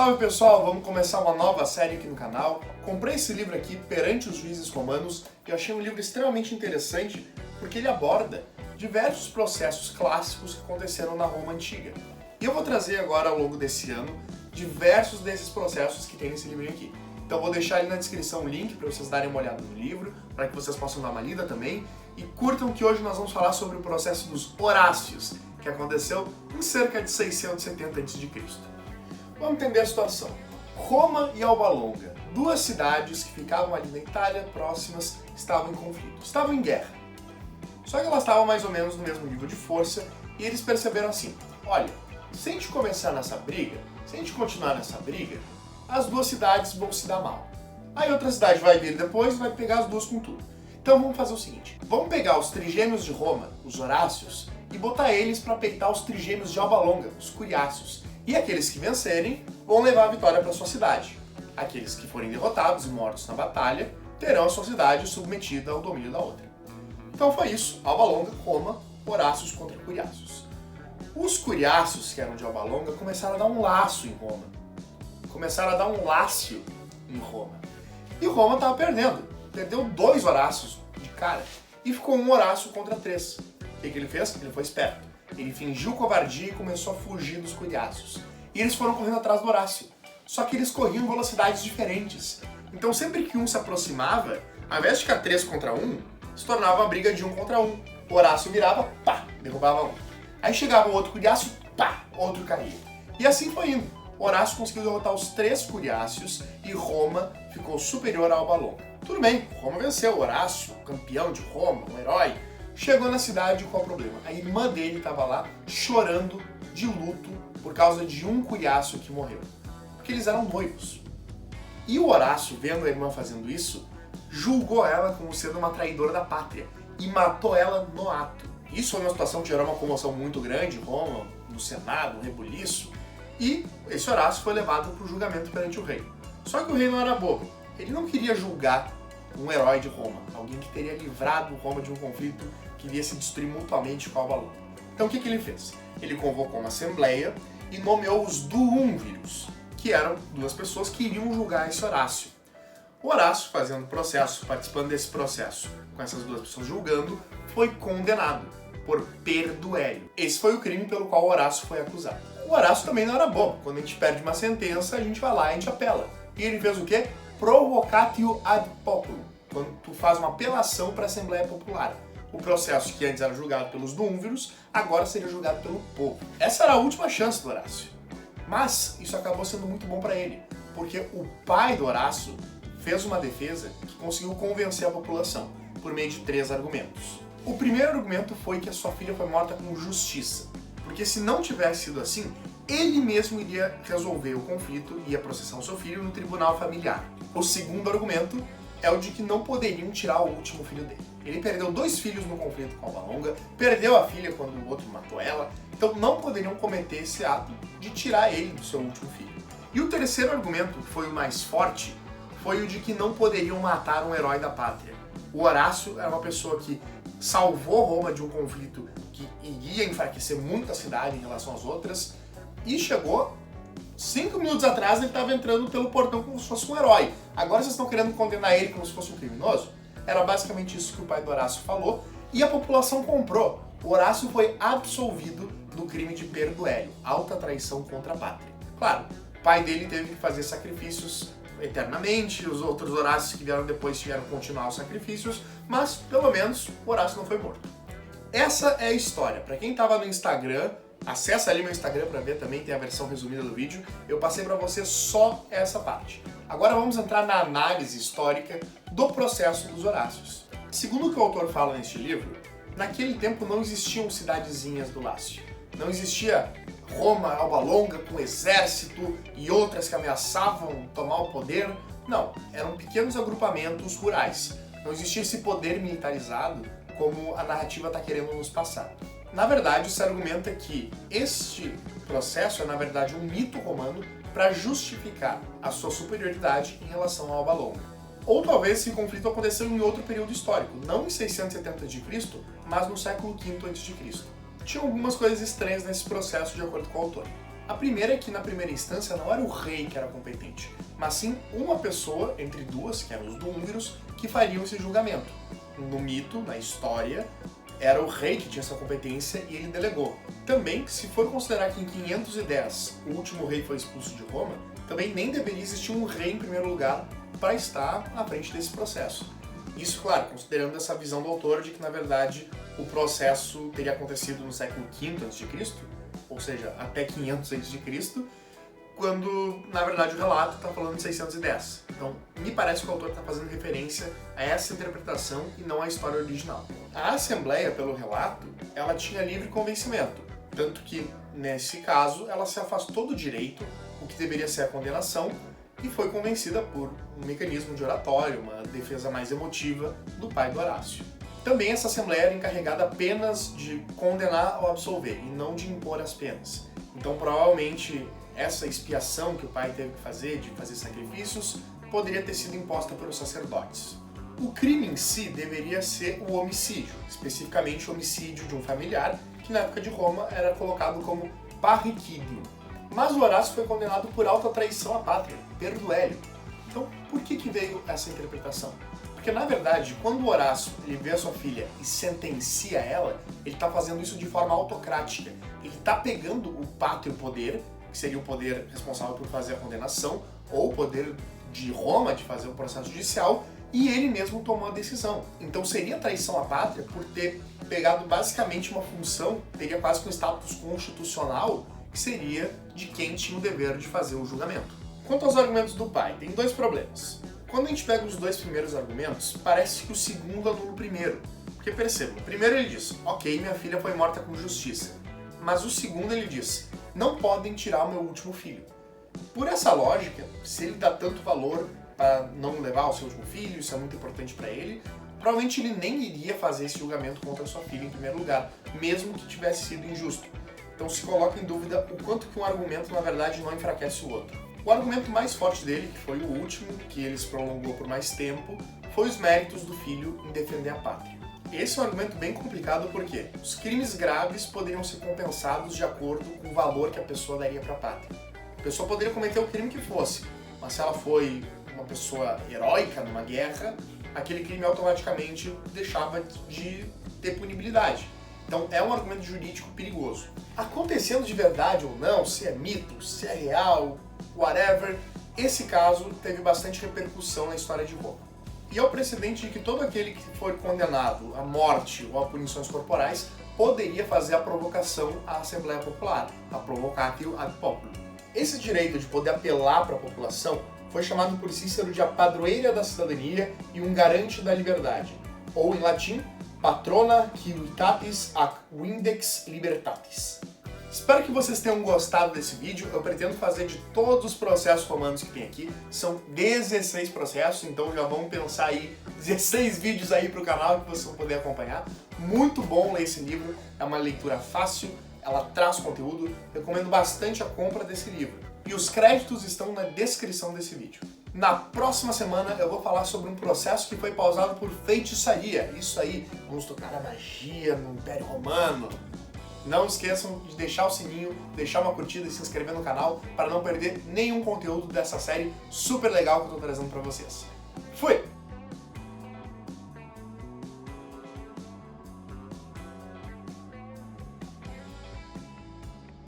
Salve pessoal, vamos começar uma nova série aqui no canal. Comprei esse livro aqui, Perante os Juízes Romanos, e eu achei um livro extremamente interessante porque ele aborda diversos processos clássicos que aconteceram na Roma Antiga. E eu vou trazer agora, ao longo desse ano, diversos desses processos que tem nesse livro aqui. Então eu vou deixar ali na descrição o link para vocês darem uma olhada no livro, para que vocês possam dar uma lida também. E curtam que hoje nós vamos falar sobre o processo dos Horácios, que aconteceu em cerca de 670 a.C. Vamos entender a situação. Roma e Alba Longa, duas cidades que ficavam ali na Itália, próximas, estavam em conflito, estavam em guerra. Só que elas estavam mais ou menos no mesmo nível de força e eles perceberam assim, olha, se a gente começar nessa briga, se a gente continuar nessa briga, as duas cidades vão se dar mal. Aí outra cidade vai vir depois e vai pegar as duas com tudo. Então vamos fazer o seguinte, vamos pegar os trigêmeos de Roma, os Horácios, e botar eles para peitar os trigêmeos de Alba Longa, os Curiaços. E aqueles que vencerem vão levar a vitória para sua cidade. Aqueles que forem derrotados e mortos na batalha terão a sua cidade submetida ao domínio da outra. Então foi isso, Alba Longa, Roma, Horácios contra Curiaços. Os Curiaços, que eram de Alba Longa, começaram a dar um laço em Roma. Começaram a dar um lácio em Roma. E Roma estava perdendo. Perdeu 2 Horácios de cara. E ficou 1 Horácio contra 3. O que ele fez? Ele foi esperto. Ele fingiu covardia e começou a fugir dos Curiaços. E eles foram correndo atrás do Horácio. Só que eles corriam em velocidades diferentes. Então sempre que um se aproximava, ao invés de ficar 3 contra 1, se tornava uma briga de 1 contra 1. O Horácio virava, pá, derrubava um. Aí chegava o outro Curiaço, pá, outro caía. E assim foi indo. Horácio conseguiu derrotar os 3 Curiacios e Roma ficou superior a Alba Longa. Tudo bem, Roma venceu. Horácio, campeão de Roma, um herói, chegou na cidade. Qual o problema? A irmã dele estava lá chorando de luto por causa de um Curiacio que morreu. Porque eles eram noivos. E o Horácio, vendo a irmã fazendo isso, julgou ela como sendo uma traidora da pátria e matou ela no ato. Isso foi uma situação que gerou uma comoção muito grande em Roma, no Senado, um rebuliço. E esse Horácio foi levado para o julgamento perante o rei. Só que o rei não era bobo. Ele não queria julgar um herói de Roma, alguém que teria livrado Roma de um conflito que iria se destruir mutuamente com Alba Longa. Então o que ele fez? Ele convocou uma assembleia e nomeou os duúmviros, que eram 2 pessoas que iriam julgar esse Horácio. O Horácio, fazendo processo, participando desse processo, com essas 2 pessoas julgando, foi condenado por perduério. Esse foi o crime pelo qual o Horácio foi acusado. O Horácio também não era bobo. Quando a gente perde uma sentença, a gente vai lá e a gente apela. E ele fez o quê? Provocatio ad populum, quando tu faz uma apelação para a Assembleia Popular. O processo que antes era julgado pelos duúmviros, agora seria julgado pelo povo. Essa era a última chance do Horácio. Mas isso acabou sendo muito bom para ele, porque o pai do Horácio fez uma defesa que conseguiu convencer a população, por meio de 3 argumentos. O primeiro argumento foi que a sua filha foi morta com justiça, porque se não tivesse sido assim, ele mesmo iria resolver o conflito e ia processar o seu filho no tribunal familiar. O segundo argumento é o de que não poderiam tirar o último filho dele. Ele perdeu 2 filhos no conflito com Alba Longa, perdeu a filha quando o outro matou ela, então não poderiam cometer esse ato de tirar ele do seu último filho. E o terceiro argumento, que foi o mais forte, foi o de que não poderiam matar um herói da pátria. O Horácio era uma pessoa que salvou Roma de um conflito que iria enfraquecer muito a cidade em relação às outras, e chegou 5 minutos atrás, ele estava entrando pelo portão como se fosse um herói. Agora vocês estão querendo condenar ele como se fosse um criminoso? Era basicamente isso que o pai do Horácio falou, e a população comprou. O Horácio foi absolvido do crime de perduério, alta traição contra a pátria. Claro, o pai dele teve que fazer sacrifícios eternamente, os outros Horácios que vieram depois tiveram que continuar os sacrifícios, mas pelo menos o Horácio não foi morto. Essa é a história. Para quem estava no Instagram, acessa ali meu Instagram para ver também, tem a versão resumida do vídeo. Eu passei para você só essa parte. Agora vamos entrar na análise histórica do processo dos Horácios. Segundo o que o autor fala neste livro, naquele tempo não existiam cidadezinhas do Lácio. Não existia Roma, Alba Longa com exército e outras que ameaçavam tomar o poder. Não, eram pequenos agrupamentos rurais. Não existia esse poder militarizado como a narrativa está querendo nos passar. Na verdade, se argumenta que este processo é, na verdade, um mito romano para justificar a sua superioridade em relação ao Alba Longa. Ou talvez esse conflito aconteceu em outro período histórico, não em 670 a.C., mas no século V a.C. Tinha algumas coisas estranhas nesse processo, de acordo com o autor. A primeira é que, na primeira instância, não era o rei que era competente, mas sim uma pessoa, entre duas, que eram os duúnguros, que fariam esse julgamento. No mito, na história, era o rei que tinha essa competência e ele delegou. Também, se for considerar que em 510 o último rei foi expulso de Roma, também nem deveria existir um rei em primeiro lugar para estar à frente desse processo. Isso, claro, considerando essa visão do autor de que, na verdade, o processo teria acontecido no século V a.C., ou seja, até 500 a.C., quando, na verdade, o relato está falando de 610. Então, me parece que o autor está fazendo referência a essa interpretação e não à história original. A Assembleia, pelo relato, ela tinha livre convencimento, tanto que, nesse caso, ela se afastou do direito, o que deveria ser a condenação, e foi convencida por um mecanismo de oratório, uma defesa mais emotiva do pai do Horácio. Também essa Assembleia era encarregada apenas de condenar ou absolver, e não de impor as penas. Então, provavelmente, essa expiação que o pai teve que fazer, de fazer sacrifícios, poderia ter sido imposta pelos sacerdotes. O crime em si deveria ser o homicídio, especificamente o homicídio de um familiar, que na época de Roma era colocado como parricidium. Mas o Horácio foi condenado por alta traição à pátria, per duello. Então, por que veio essa interpretação? Porque, na verdade, quando o Horácio ele vê a sua filha e sentencia ela, ele está fazendo isso de forma autocrática. Ele está pegando o pátrio poder, que seria o poder responsável por fazer a condenação, ou o poder de Roma de fazer o processo judicial, e ele mesmo tomou a decisão. Então seria traição à pátria por ter pegado basicamente uma função, teria quase que um status constitucional, que seria de quem tinha o dever de fazer o julgamento. Quanto aos argumentos do pai, tem dois problemas. Quando a gente pega os dois primeiros argumentos, parece que o segundo anula o primeiro. Porque perceba, o primeiro ele diz, ok, minha filha foi morta com justiça. Mas o segundo ele diz, não podem tirar o meu último filho. Por essa lógica, se ele dá tanto valor para não levar o seu último filho, isso é muito importante para ele, provavelmente ele nem iria fazer esse julgamento contra a sua filha em primeiro lugar, mesmo que tivesse sido injusto. Então se coloca em dúvida o quanto que um argumento na verdade não enfraquece o outro. O argumento mais forte dele, que foi o último, que ele se prolongou por mais tempo, foi os méritos do filho em defender a pátria. Esse é um argumento bem complicado porque os crimes graves poderiam ser compensados de acordo com o valor que a pessoa daria para a pátria. A pessoa poderia cometer o crime que fosse, mas se ela foi uma pessoa heróica numa guerra, aquele crime automaticamente deixava de ter punibilidade. Então é um argumento jurídico perigoso. Acontecendo de verdade ou não, se é mito, se é real, whatever, esse caso teve bastante repercussão na história de Roma. E é o precedente de que todo aquele que for condenado à morte ou a punições corporais poderia fazer a provocação à Assembleia Popular, a provocatio ad populum. Esse direito de poder apelar para a população foi chamado por Cícero de a padroeira da cidadania e um garante da liberdade, ou em latim, patrona civitatis ac vindex libertatis. Espero que vocês tenham gostado desse vídeo. Eu pretendo fazer de todos os processos romanos que tem aqui. São 16 processos, então já vamos pensar aí 16 vídeos aí para o canal que vocês vão poder acompanhar. Muito bom ler esse livro, é uma leitura fácil, ela traz conteúdo. Recomendo bastante a compra desse livro. E os créditos estão na descrição desse vídeo. Na próxima semana eu vou falar sobre um processo que foi pausado por feitiçaria. Isso aí, vamos tocar a magia no Império Romano. Não esqueçam de deixar o sininho, deixar uma curtida e se inscrever no canal para não perder nenhum conteúdo dessa série super legal que eu estou trazendo para vocês. Fui!